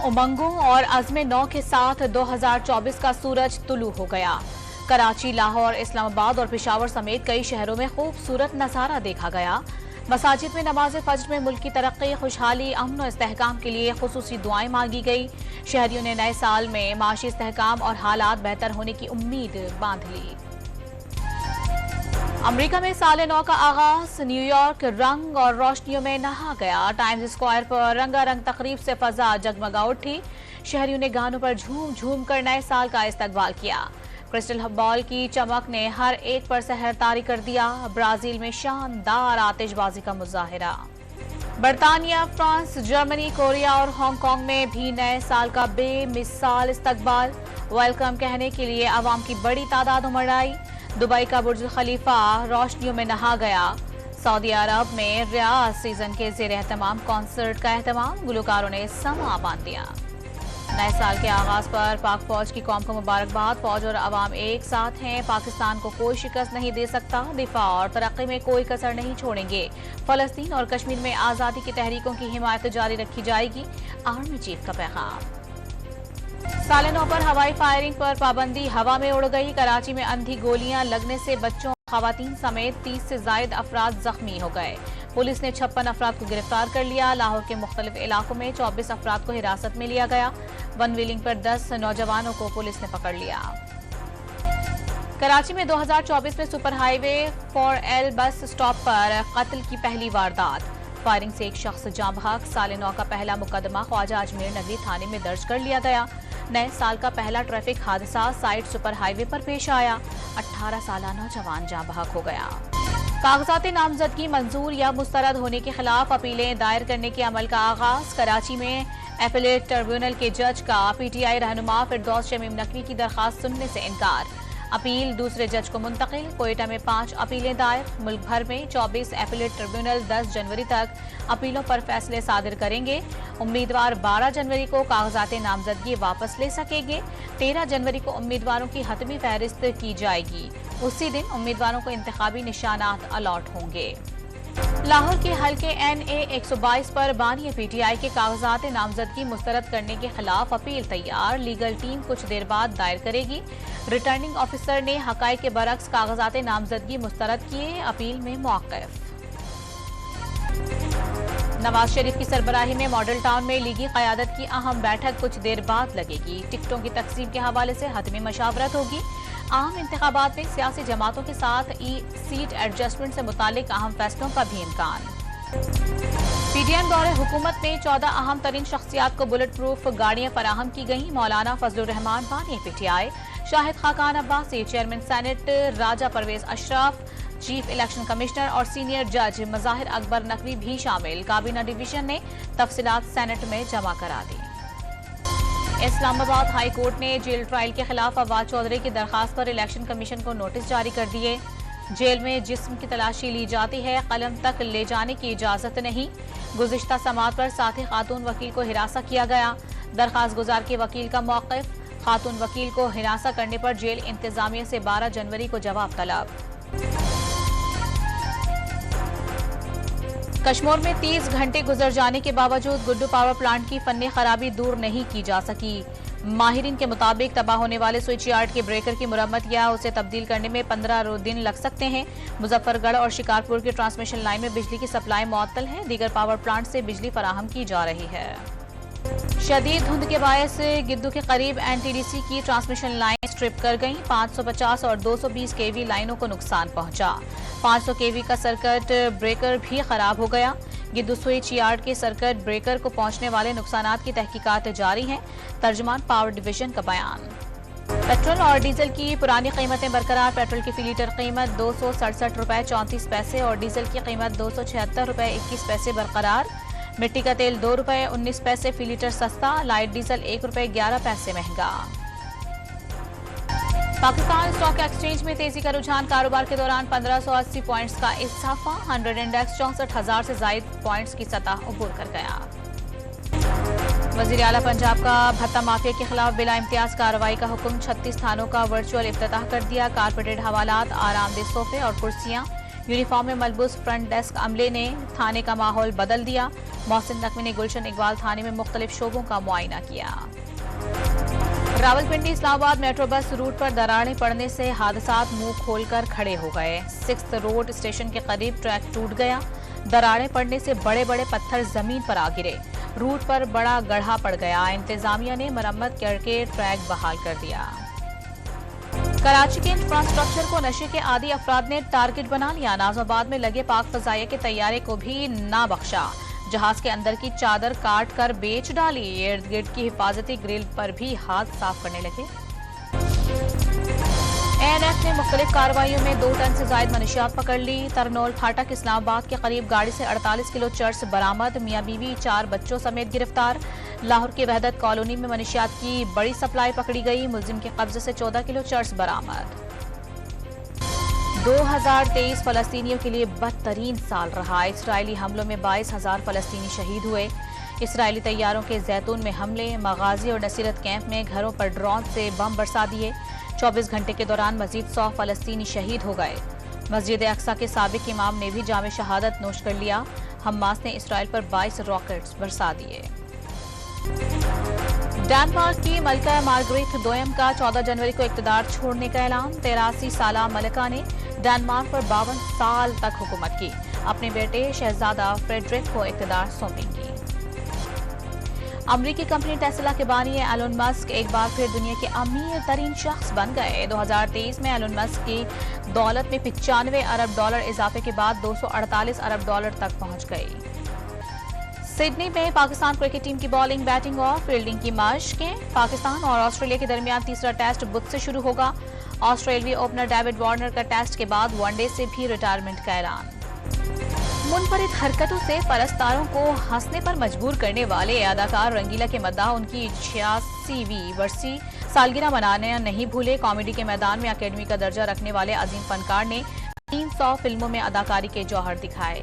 उमंगों और अज़्म नौ के साथ 2024 का सूरज तुलू हो गया। कराची, लाहौर, इस्लामाबाद और पेशावर समेत कई शहरों में खूबसूरत नज़ारा देखा गया। मसाजिद में नमाज फज्र में मुल्क की तरक्की, खुशहाली, अमन और इस्तेहकाम के लिए खुसूसी दुआएं मांगी गई। शहरियों ने नए साल में माशी इस्तेहकाम और हालात बेहतर होने की उम्मीद बांध ली। अमेरिका में साल नौ का आगाज, न्यूयॉर्क रंग और रोशनियों में नहा गया। टाइम्स स्क्वायर पर रंगारंग तकरीब से फजा जगमगा उठी। शहरियों ने गानों पर झूम झूम कर नए साल का इस्तकबाल किया। क्रिस्टल बॉल की चमक ने हर एक पर सहर तारी कर दिया। ब्राजील में शानदार आतिशबाजी का मुजाहिरा। बरतानिया, फ्रांस, जर्मनी, कोरिया और हांगकांग में भी नए साल का बेमिसाल इस्तकबाल। वेलकम कहने के लिए अवाम की बड़ी तादाद उमड़ आई। दुबई का बुर्ज खलीफा रोशनियों में नहा गया। सऊदी अरब में रियाज सीजन के ज़ेर एहतमाम कॉन्सर्ट का एहतमाम, गुलकारों ने समा बांध दिया। नए साल के आगाज पर पाक फौज की कौम को मुबारकबाद। फौज और अवाम एक साथ हैं, पाकिस्तान को कोई शिकस्त नहीं दे सकता, दिफा और तरक्की में कोई कसर नहीं छोड़ेंगे। फलस्तीन और कश्मीर में आज़ादी की तहरीकों की हिमायत जारी रखी जाएगी, आर्मी चीफ का पैगाम। साल नौ पर हवाई फायरिंग पर पाबंदी हवा में उड़ गई। कराची में अंधी गोलियां लगने से बच्चों, खवातीन समेत 30 से जायद अफराद जख्मी हो गए। पुलिस ने 56 अफराद को गिरफ्तार कर लिया। लाहौर के मुख्तलिफ इलाकों में 24 अफराद को हिरासत में लिया गया। वन व्हीलिंग पर 10 नौजवानों को पुलिस ने पकड़ लिया। कराची में 2024 में super highway 4L bus stop पर कत्ल की पहली वारदात। फायरिंग से एक शख्स जाँ बहक। साल नौ का पहला मुकदमा ख्वाजा अजमेर नगरी थाने में दर्ज कर लिया गया। नए साल का पहला ट्रैफिक हादसा साइड सुपर हाईवे पर पेश आया। 18 साल नौजवान जाँ बहक हो गया। कागजात नामजदगी मंजूर या मुस्तरद होने के खिलाफ अपीलें दायर करने के अमल का आगाज। कराची में एपेलेट ट्रिब्यूनल के जज का PTI रहनुमा फिरदौस शमीम नकवी की दरखास्त सुनने से इनकार। अपील दूसरे जज को मुंतकिल। कोयटा में 5 अपीलें दायर। मुल्क भर में 24 एपेलेट ट्रिब्यूनल 10 जनवरी तक अपीलों पर फैसले सादिर करेंगे। उम्मीदवार 12 जनवरी को कागजात नामजदगी वापस ले सकेंगे। 13 जनवरी को उम्मीदवारों की हतमी फहरिस्त की जाएगी। उसी दिन उम्मीदवारों को इंतखाबी निशानात अलॉट होंगे। लाहौर के हल्के NA 122 पर बानी PTI के कागजात नामजदगी मुस्तरद करने के खिलाफ अपील तैयार। लीगल टीम कुछ देर बाद दायर करेगी। रिटर्निंग ऑफिसर ने हकायक के बरक्स कागजात नामजदगी मुस्तरद किए। अपील में मौक़िफ़। नवाज शरीफ की सरबराही में मॉडल टाउन में लीगी क़यादत की अहम बैठक कुछ देर बाद लगेगी। टिकटों की तकसीम के हवाले से हतमी मशावरत होगी। आम इंतखाबात में सियासी जमातों के साथ सीट एडजस्टमेंट से मुतालिक अहम फैसलों का भी इम्कान। PDM दौरे हुकूमत में 14 अहम तरीन शख्सियात को बुलेट प्रूफ गाड़ियां फराहम की गईं। मौलाना फजलुर रहमान बानी PTI, Shahid Khaqan Abbasi chairman senate, Raja Pervez Ashraf chief election commissioner और सीनियर जज मज़ाहिर अकबर नकवी भी शामिल। काबीना डिवीजन ने तफसीलात सेनेट में जमा करा दी। इस्लामाबाद हाई कोर्ट ने जेल ट्रायल के खिलाफ फवाद चौधरी की दरखास्त पर इलेक्शन कमीशन को नोटिस जारी कर दिए। जेल में जिस्म की तलाशी ली जाती है, कलम तक ले जाने की इजाजत नहीं। गुज़िश्ता समात पर साथी खातून वकील को हिरासा किया गया। दरखास्त गुजार के वकील का मौक़िफ़। खातून वकील को हिरासा करने पर जेल इंतजामिया से 12 जनवरी को जवाब तलब। कश्मीर में 30 घंटे गुजर जाने के बावजूद गुड्डू पावर प्लांट की फन्नी खराबी दूर नहीं की जा सकी। माहिरीन के मुताबिक तबाह होने वाले स्विच यार्ड के ब्रेकर की मुरम्मत या उसे तब्दील करने में 15 दिन लग सकते हैं। मुजफ्फरगढ़ और शिकारपुर की ट्रांसमिशन लाइन में बिजली की सप्लाई मुअत्तल है। दीगर पावर प्लांट से बिजली फराहम की जा रही है। शदीद धुंध के बायस गिद्दू के करीब NTDC की ट्रांसमिशन लाइन स्ट्रिप कर गई। 550 और 220 kV लाइनों को नुकसान पहुंचा। 500 kV का सर्किट ब्रेकर भी खराब हो गया। गिद्दू स्विच यार्ड के सर्किट ब्रेकर को पहुंचने वाले नुकसानात की तहकीकात जारी हैं। तर्जमान पावर डिवीजन का बयान। पेट्रोल और डीजल की पुरानी कीमतें बरकरार। पेट्रोल की फी लीटर कीमत 267 रुपये 34 पैसे और डीजल की कीमत 276 रुपये 21 पैसे बरकरार। मिट्टी का तेल 2 रुपये 19 पैसे फी लीटर सस्ता। लाइट डीजल 1 रुपये 11 पैसे महंगा। पाकिस्तान स्टॉक एक्सचेंज में तेजी का रुझान। कारोबार के दौरान 1580 पॉइंट्स का इजाफा। 100 इंडेक्स 64,000 से जायद पॉइंट्स की सतह अबूर कर गया। वज़ीर आला पंजाब का भत्ता माफिया के खिलाफ बिला इम्तियाज कार्रवाई का हुक्म। 36 थानों का वर्चुअल इफ्तिताह कर दिया। कारपेटेड हवालात, आरामदेह सोफे और कुर्सियां यूनिफॉर्म में मलबूस फ्रंट डेस्क अमले ने थाने का माहौल बदल दिया। मोहसिन नकवी ने गुलशन इकबाल थाने में मुख्तलिफ शोबों का मुआयना किया। Rawalpindi Islamabad metro bus route पर दरारें पड़ने से हादसात मुंह खोलकर खड़े हो गए। 6th रोड स्टेशन के करीब ट्रैक टूट गया। दरारें पड़ने से बड़े बड़े पत्थर जमीन पर आ गिरे। रूट पर बड़ा गड्ढा पड़ गया। इंतजामिया ने मरम्मत करके ट्रैक बहाल कर दिया। कराची के इंफ्रास्ट्रक्चर को नशे के आदी अफराद ने टारगेट बना लिया। नाज़िमाबाद में लगे पाक फजाइया के तैयारे को भी ना बख्शा। जहाज के अंदर की चादर काट कर बेच डाली। इर्द गिर्द की हिफाजती ग्रिल पर भी हाथ साफ करने लगे। ANF ने मुख्तलिफ कार्रवाइयों में 2 टन से जायद मनशियात पकड़ ली। तरनोल फाटक इस्लामाबाद के करीब गाड़ी से 48 किलो चर्स बरामद। मियाँ बीवी 4 बच्चों समेत गिरफ्तार। लाहौर की वहदत कॉलोनी में मनशियात की बड़ी सप्लाई पकड़ी गई। मुलजिम के कब्जे से 14 किलो चर्स बरामद। 2023 फलस्तीनियों के लिए बदतरीन साल रहा। इसराइली हमलों में 22,000 फलस्तीनी शहीद हुए। इसराइली तैयारों के जैतून में हमले, मगाजी और नसीरत कैंप में घरों पर ड्रोन से बम बरसा दिए। 24 घंटे के दौरान मजीद 100 फलस्तीनी शहीद हो गए। मस्जिद अक्सा के साबिक इमाम ने भी जामे शहादत नोश कर लिया। हमास ने इसराइल पर 22 रॉकेट्स बरसा दिए। डेनमार्क की मलका मार्गरेट II का 14 जनवरी को इक़्तिदार छोड़ने का ऐलान। 83 साला मलका ने डेनमार्क पर 52 साल तक हुकूमत की। अपने बेटे शहजादा फ्रेडरिक को इक़्तिदार सौंपेंगी। अमरीकी कंपनी टेस्ला के बानी एलन मस्क एक बार फिर दुनिया के अमीर तरीन शख्स बन गए। 2023 में एलन मस्क की दौलत में $95 अरब इजाफे के बाद $248 अरब तक पहुंच गई। सिडनी में पाकिस्तान क्रिकेट टीम की बॉलिंग, बैटिंग और फील्डिंग की मशकें। पाकिस्तान और ऑस्ट्रेलिया के दरमियान तीसरा टेस्ट बुध से शुरू होगा। ऑस्ट्रेलियाई ओपनर डेविड वार्नर का टेस्ट के बाद वनडे से भी रिटायरमेंट का ऐलान। मुनफरिद हरकतों से परस्तारों को हंसने पर मजबूर करने वाले अदाकार रंगीला के मद्दाह उनकी 86वीं वर्षी सालगिरह मनाने नहीं भूले। कॉमेडी के मैदान में अकेडमी का दर्जा रखने वाले अजीम फनकार ने 300 फिल्मों में अदाकारी के जौहर दिखाए।